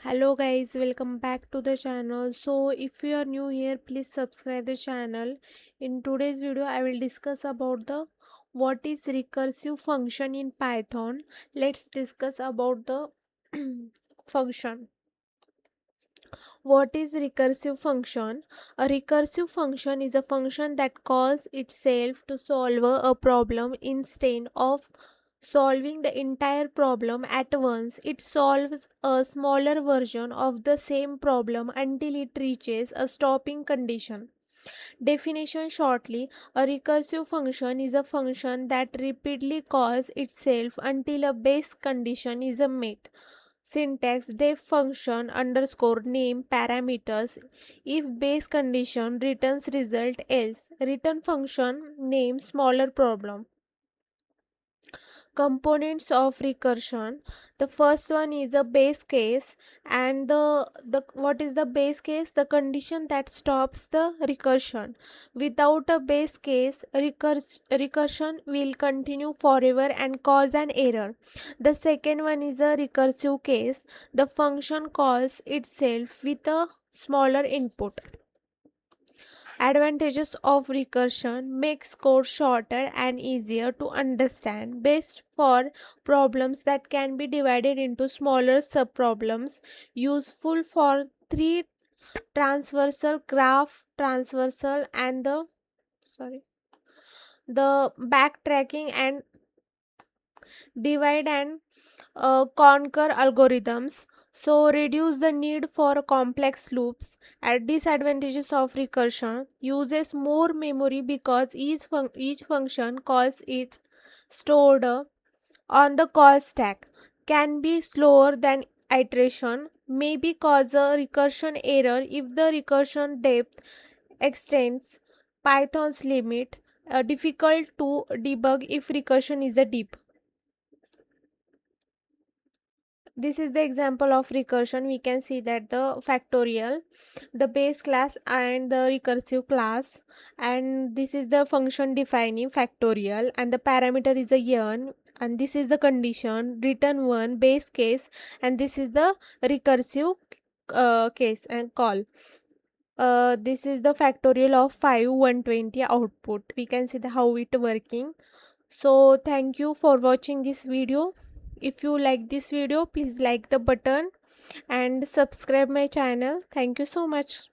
Hello guys, welcome back to the channel. So if you are new here, please subscribe the channel. In today's video I will discuss about the what is recursive function in Python. Let's discuss about the function. What is recursive function? A recursive function is a function that calls itself to solve a problem instead of solving the entire problem at once. It solves a smaller version of the same problem until it reaches a stopping condition. Definition shortly, a recursive function is a function that repeatedly calls itself until a base condition is met. Syntax def function underscore name parameters if base condition returns result else return function name smaller problem. Components of recursion, the first one is a base case, and the what is the base case? The condition that stops the recursion. Without a base case, recursion will continue forever and cause an error. The second one is a recursive case. The function calls itself with a smaller input. Advantages of recursion: makes code shorter and easier to understand, best for problems that can be divided into smaller subproblems, useful for three transversal graph transversal and the backtracking and divide and conquer algorithms, so reduce the need for complex loops. At disadvantages of recursion: uses more memory because each function calls is stored on the call stack, can be slower than iteration, maybe cause a recursion error if the recursion depth extends Python's limit, difficult to debug if recursion is a deep. This is the example of recursion. We can see that the factorial, the base class and the recursive class, and this is the function defining factorial, and the parameter is a n, and this is the condition return one base case, and this is the recursive case and call. This is the factorial of 5 120 output. We can see the how it working. So thank you for watching this video. If you like this video, please like the button and subscribe my channel. Thank you so much.